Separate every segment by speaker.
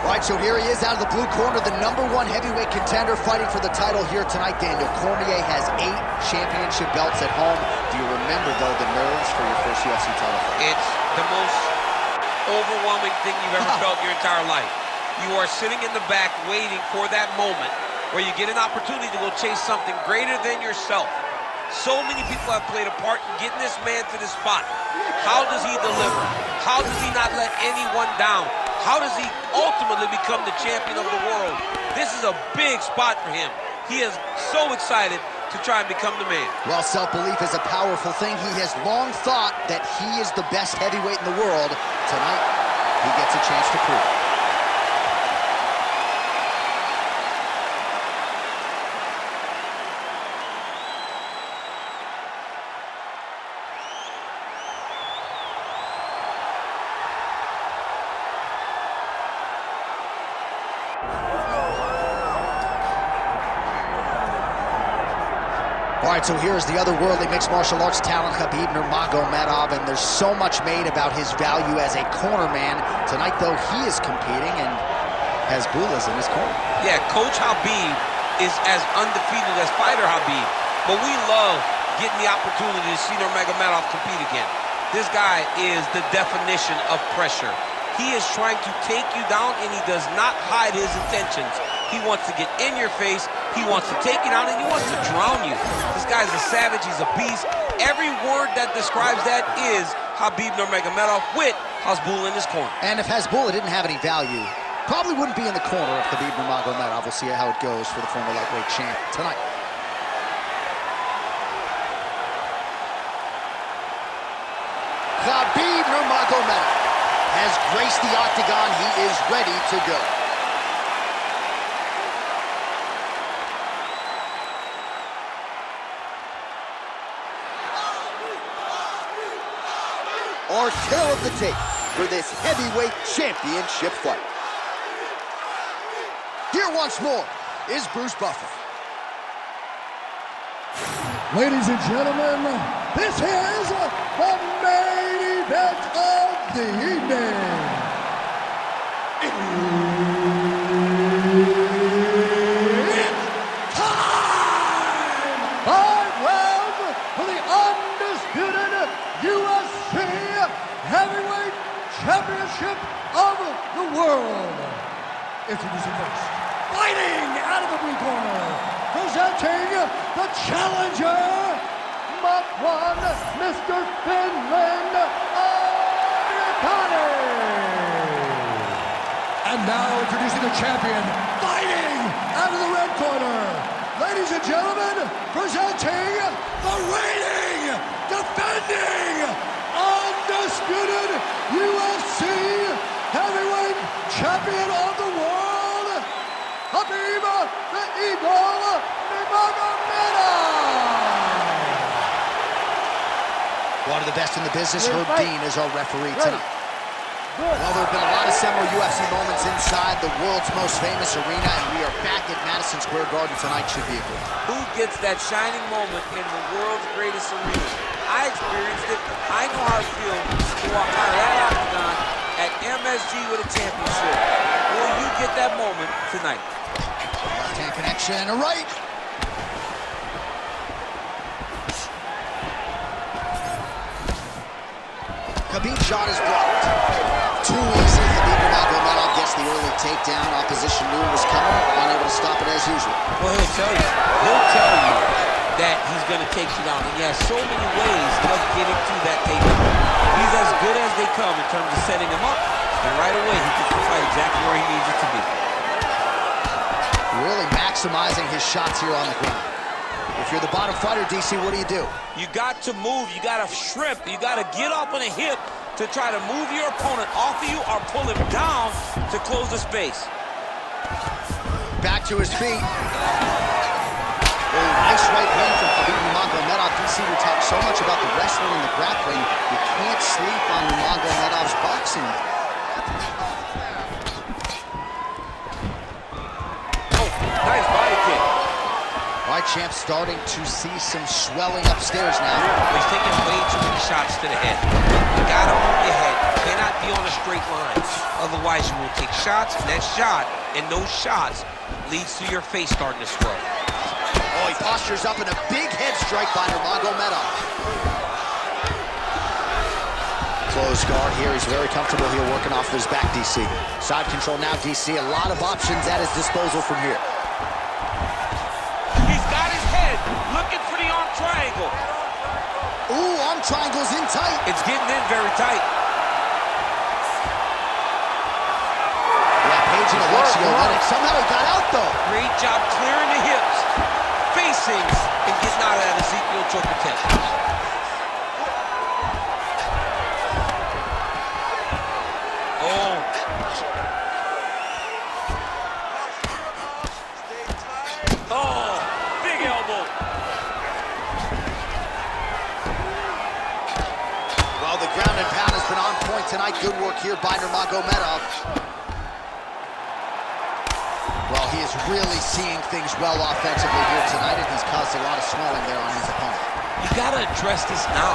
Speaker 1: All right, so here he is out of the blue corner, the #1 heavyweight contender fighting for the title here tonight. Daniel Cormier has 8 championship belts at home. Do you remember, though, the nerves for your first UFC title fight?
Speaker 2: It's the most overwhelming thing you've ever felt in your entire life. You are sitting in the back waiting for that moment where you get an opportunity to go chase something greater than yourself. So many people have played a part in getting this man to this spot. How does he deliver? How does he not let anyone down? How does he ultimately become the champion of the world? This is a big spot for him. He is so excited to try and become the man.
Speaker 1: Well, self-belief is a powerful thing. He has long thought that he is the best heavyweight in the world. Tonight, he gets a chance to prove it. All right, so here's the otherworldly mixed martial arts talent, Khabib Nurmagomedov, and there's so much made about his value as a corner man. Tonight, though, he is competing and has Bulas in his corner.
Speaker 2: Yeah, Coach Khabib is as undefeated as fighter Khabib, but we love getting the opportunity to see Nurmagomedov compete again. This guy is the definition of pressure. He is trying to take you down, and he does not hide his intentions. He wants to get in your face, he wants to take you down, and he wants to drown you. This guy's a savage, he's a beast. Every word that describes that is Khabib Nurmagomedov with Hasbulla in his corner.
Speaker 1: And if Hasbulla didn't have any value, probably wouldn't be in the corner of Khabib Nurmagomedov. We'll see how it goes for the former lightweight champ tonight. Khabib Nurmagomedov has graced the octagon. He is ready to go. Our tail of the tape for this heavyweight championship fight. Here once more is Bruce Buffer.
Speaker 3: Ladies and gentlemen, this is the main event of the evening. It's time! 5 rounds for the undisputed UFC Heavyweight Championship of the world. Introducing first, fighting out of the blue corner, presenting the challenger, Makwan, Mr. Finland, Amirkhani. And now introducing the champion, fighting out of the red corner, ladies and gentlemen, presenting the reigning, defending, undisputed UFC heavyweight champion of the world, Khabib the Eagle Nurmagomedov.
Speaker 1: One of the best in the business, Herb Dean, is our referee tonight. Well, there have been a lot of seminal UFC moments inside the world's most famous arena, and we are back at Madison Square Garden tonight. Should be a good one.
Speaker 2: Who gets that shining moment in the world's greatest arena? I experienced it. I know how it feels to walk out of that octagon at MSG with a championship. Will you get that moment tonight?
Speaker 1: Left-hand connection and a right. Khabib's shot is blocked. Too easy. Khabib Nurmagomedov gets the early takedown. Opposition knew it was coming, unable to stop it as usual.
Speaker 2: Well, he'll tell you that he's going to take you down. And he has so many ways of getting to that takedown. He's as good as they come in terms of setting him up. And right away, he gets the fight exactly where he needs it to be.
Speaker 1: Really maximizing his shots here on the ground. If you're the bottom fighter, DC, what do?
Speaker 2: You got to move. You got to shrimp. You got to get up on a hip to try to move your opponent off of you or pull him down to close the space.
Speaker 1: Back to his feet. A nice right hand from Khabib Nurmagomedov. DC, we talk so much about the wrestling and the grappling. You can't sleep on Nurmagomedov's boxing.
Speaker 2: Oh, nice body kick.
Speaker 1: All right, champ, starting to see some swelling upstairs now.
Speaker 2: He's taking way too many shots to the head. You gotta move your head. You cannot be on a straight line. A Otherwise, you will take shots, and that shot and those shots leads to your face starting to swell.
Speaker 1: Oh, he postures up in a big head strike by Nurmagomedov. Close guard here. He's very comfortable here working off of his back, DC. Side control now, DC. A lot of options at his disposal from here.
Speaker 2: He's got his head looking for the arm triangle.
Speaker 1: Ooh, arm triangle's in tight.
Speaker 2: It's getting in very tight.
Speaker 1: Yeah, Page and Alexio let it. Somehow he got out, though.
Speaker 2: Great job clearing the hips, facing, and getting out of that Ezekiel choke attempt. Oh. Oh, big elbow.
Speaker 1: Well, the ground and pound has been on point tonight. Good work here by Nurmagomedov. Well, he is really seeing things well offensively here tonight, and he's caused a lot of swelling there on his opponent.
Speaker 2: You gotta address this now,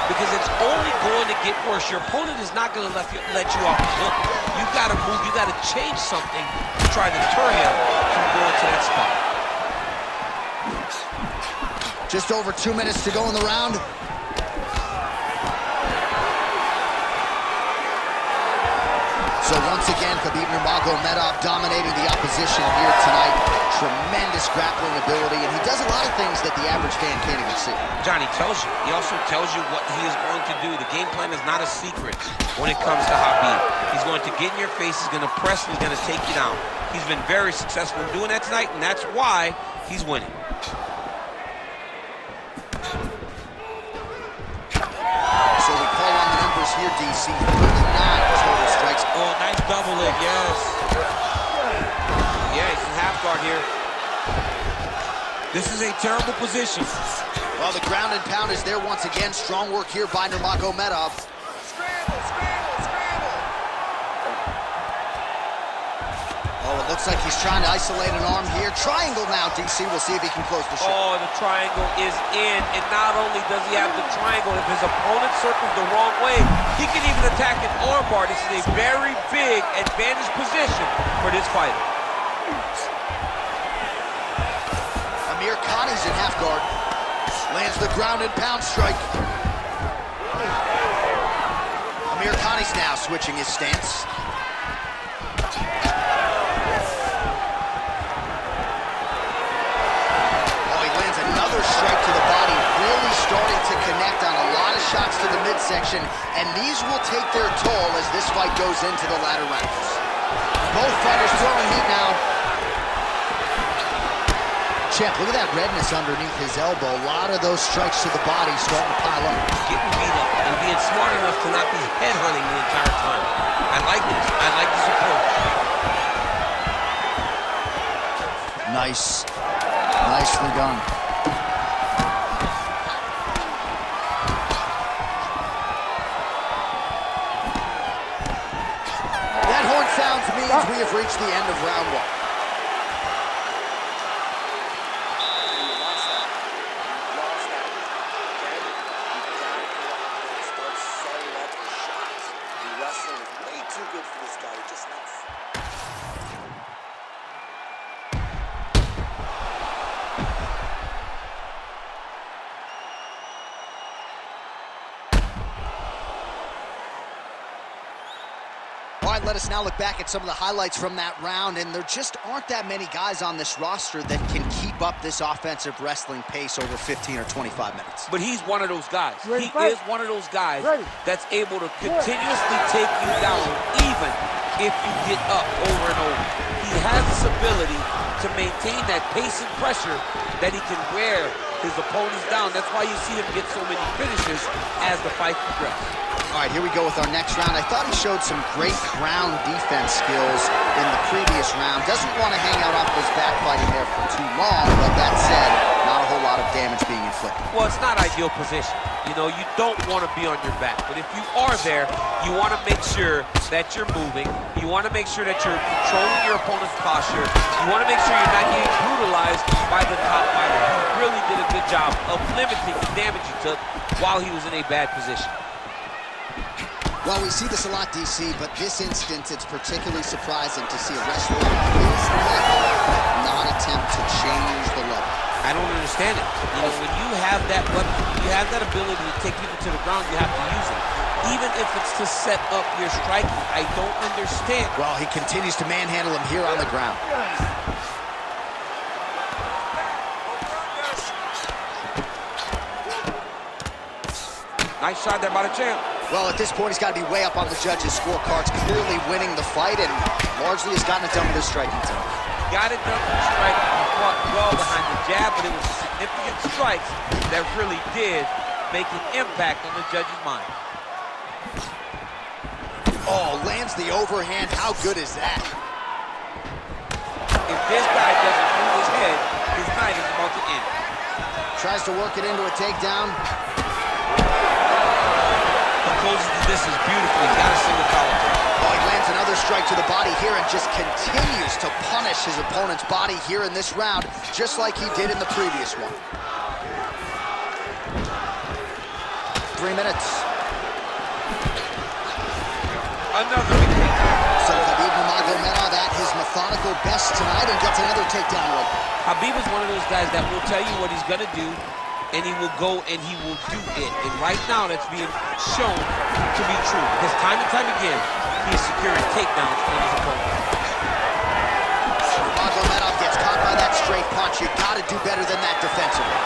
Speaker 2: because it's only going to get worse. Your opponent is not gonna let you off the hook. You gotta move, you gotta change something to try to deter him from going to that spot.
Speaker 1: Just over 2 minutes to go in the round. So once again, Khabib Nurmagomedov dominating the opposition here tonight. Tremendous grappling ability, and he does a lot of things that the average fan can't even see.
Speaker 2: Johnny tells you. He also tells you what he is going to do. The game plan is not a secret when it comes to Khabib. He's going to get in your face, he's going to press, and he's going to take you down. He's been very successful in doing that tonight, and that's why he's winning.
Speaker 1: So we call on the numbers here, DC. 39 total strikes.
Speaker 2: Oh, nice double leg, yes. Yeah, he's in half guard here. This is a terrible position.
Speaker 1: Well, the ground and pound is there once again. Strong work here by Nurmagomedov.
Speaker 3: Scramble, scramble, scramble.
Speaker 1: Oh, it looks like he's trying to isolate an arm here. Triangle now, DC. We'll see if he can close the show.
Speaker 2: Oh, the triangle is in, and not only does he have the triangle, if his opponent circles the wrong way, he can even attack an armbar. This is a very big advantage position for this fighter.
Speaker 1: Amirkhani's in half guard. Lands the ground and pound strike. Amirkhani's now switching his stance. Oh, he lands another strike to the body. Really starting to connect on a lot of shots to the midsection, and these will take their toll as this fight goes into the latter rounds. Both fighters throwing heat now. Champ, look at that redness underneath his elbow. A lot of those strikes to the body starting to pile up.
Speaker 2: Getting beat up and being smart enough to not be headhunting the entire time. I like this. I like this approach.
Speaker 1: Nice. Nicely done. That horn sounds means we have reached the end of round one. All right, let us now look back at some of the highlights from that round, and there just aren't that many guys on this roster that can keep up this offensive wrestling pace over 15 or 25 minutes.
Speaker 2: But he's one of those guys.
Speaker 3: Ready,
Speaker 2: He
Speaker 3: fight.
Speaker 2: is one of those guys
Speaker 3: Ready.
Speaker 2: that's able to continuously take you down, even if you get up over and over. He has this ability to maintain that pace and pressure that he can wear his opponents down. That's why you see him get so many finishes as the fight progresses.
Speaker 1: All right, here we go with our next round. I thought he showed some great ground defense skills in the previous round. Doesn't want to hang out off his back fighting there for too long, but that said, not a whole lot of damage being inflicted.
Speaker 2: Well, it's not ideal position. You know, you don't want to be on your back. But if you are there, you want to make sure that you're moving. You want to make sure that you're controlling your opponent's posture. You want to make sure you're not getting brutalized by the top fighter. He really did a good job of limiting the damage he took while he was in a bad position.
Speaker 1: Well, we see this a lot, DC, but this instance, it's particularly surprising to see a wrestler of his level not attempt to change the level.
Speaker 2: I don't understand it. You know, when you have that weapon, you have that ability to take people to the ground, you have to use it. Even if it's to set up your striking, I don't understand.
Speaker 1: Well, he continues to manhandle him here on the ground.
Speaker 2: Nice shot there by the champ.
Speaker 1: Well, at this point, he's got to be way up on the judges' scorecards, clearly winning the fight, and largely has gotten it done with his striking team.
Speaker 2: Got it done with the striking. He fought well behind the jab, but it was significant strikes that really did make an impact on the judge's mind.
Speaker 1: Oh, lands the overhand. How good is that?
Speaker 2: If this guy doesn't move his head, his night is about to end.
Speaker 1: Tries to work it into a takedown.
Speaker 2: Closes the distance beautifully. Got a single power.
Speaker 1: Oh, he lands another strike to the body here and just continues to punish his opponent's body here in this round, just like he did in the previous one. 3 minutes.
Speaker 2: Another big takedown.
Speaker 1: So Khabib Nurmagomedov at his methodical best tonight and gets another takedown win.
Speaker 2: Khabib is one of those guys that will tell you what he's going to do, and he will go and he will do it. And right now, that's being shown to be true. Because time and time again, he is securing takedowns on his opponent.
Speaker 1: Nurmagomedov gets caught by that straight punch. You got to do better than that defensively.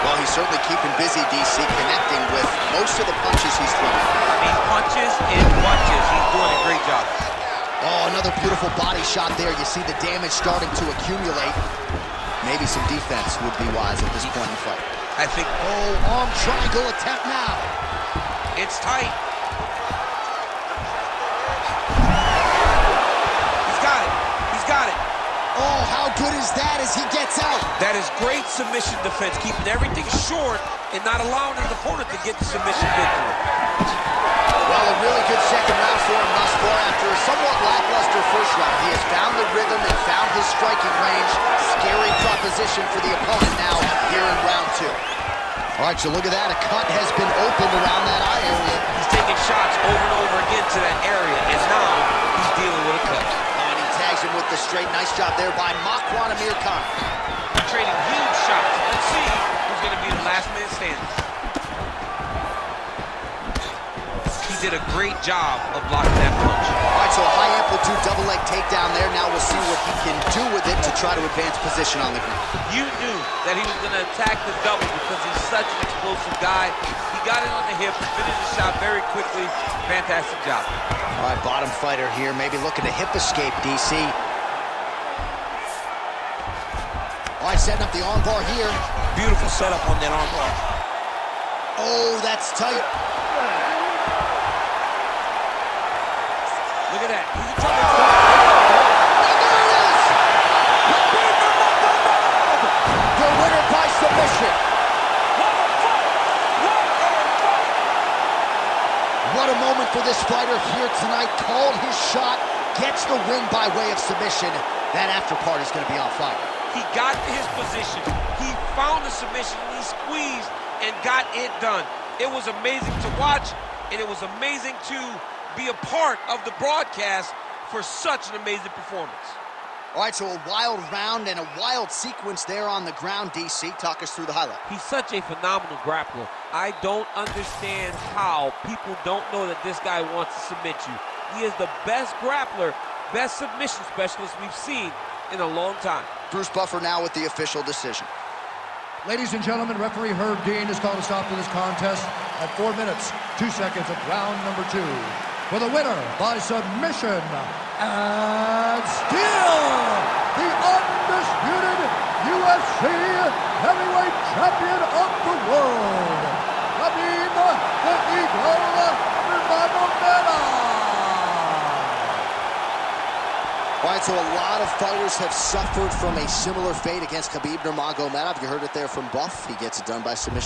Speaker 1: Well, he's certainly keeping busy, DC, connecting with most of the punches he's throwing.
Speaker 2: I mean, punches and punches. He's doing a great job.
Speaker 1: Oh, another beautiful body shot there. You see the damage starting to accumulate. Maybe some defense would be wise at this point in the fight.
Speaker 2: I think.
Speaker 1: Oh, arm triangle attempt now.
Speaker 2: It's tight. He's got it. He's got it.
Speaker 1: Oh, how good is that as he gets out?
Speaker 2: That is great submission defense, keeping everything short and not allowing his opponent to get the submission victory.
Speaker 1: Well, a really good second round for him thus far. After a somewhat lackluster first round, he has found the rhythm and found his striking range. Scary proposition for the opponent now here in round 2. All right, so look at that. A cut has been opened around that eye area.
Speaker 2: He's taking shots over and over again to that area, and now he's dealing with a cut.
Speaker 1: Oh, and he tags him with the straight. Nice job there by Makwan Amirkhani.
Speaker 2: Trading huge shots. Let's see who's going to be the last man standing. He did a great job of blocking that punch.
Speaker 1: All right, so a high amplitude double leg takedown there. Now we'll see what he can do with it to try to advance position on the ground.
Speaker 2: You knew that he was going to attack the double because he's such an explosive guy. He got it on the hip, finished the shot very quickly. Fantastic job.
Speaker 1: All right, bottom fighter here, maybe looking to hip escape, DC. All right, setting up the armbar here.
Speaker 2: Beautiful setup on that armbar.
Speaker 1: Oh, that's tight.
Speaker 2: Look at that. He's in trouble.
Speaker 1: And there it is! The winner by submission. What a moment for this fighter here tonight. Called his shot, gets the win by way of submission. That after part is going to be on fire.
Speaker 2: He got to his position. He found the submission. He squeezed and got it done. It was amazing to watch, and it was amazing to be a part of the broadcast for such an amazing performance.
Speaker 1: All right, so a wild round and a wild sequence there on the ground, DC. Talk us through the highlight.
Speaker 2: He's such a phenomenal grappler. I don't understand how people don't know that this guy wants to submit you. He is the best grappler, best submission specialist we've seen in a long time.
Speaker 1: Bruce Buffer now with the official decision.
Speaker 3: Ladies and gentlemen, referee Herb Dean has called a stop to this contest at 4 minutes, 2 seconds of round number 2. For the winner by submission, and still the undisputed UFC heavyweight champion of the world, Khabib the Eagle Nurmagomedov.
Speaker 1: All right, so a lot of fighters have suffered from a similar fate against Khabib Nurmagomedov. You heard it there from Buff. He gets it done by submission.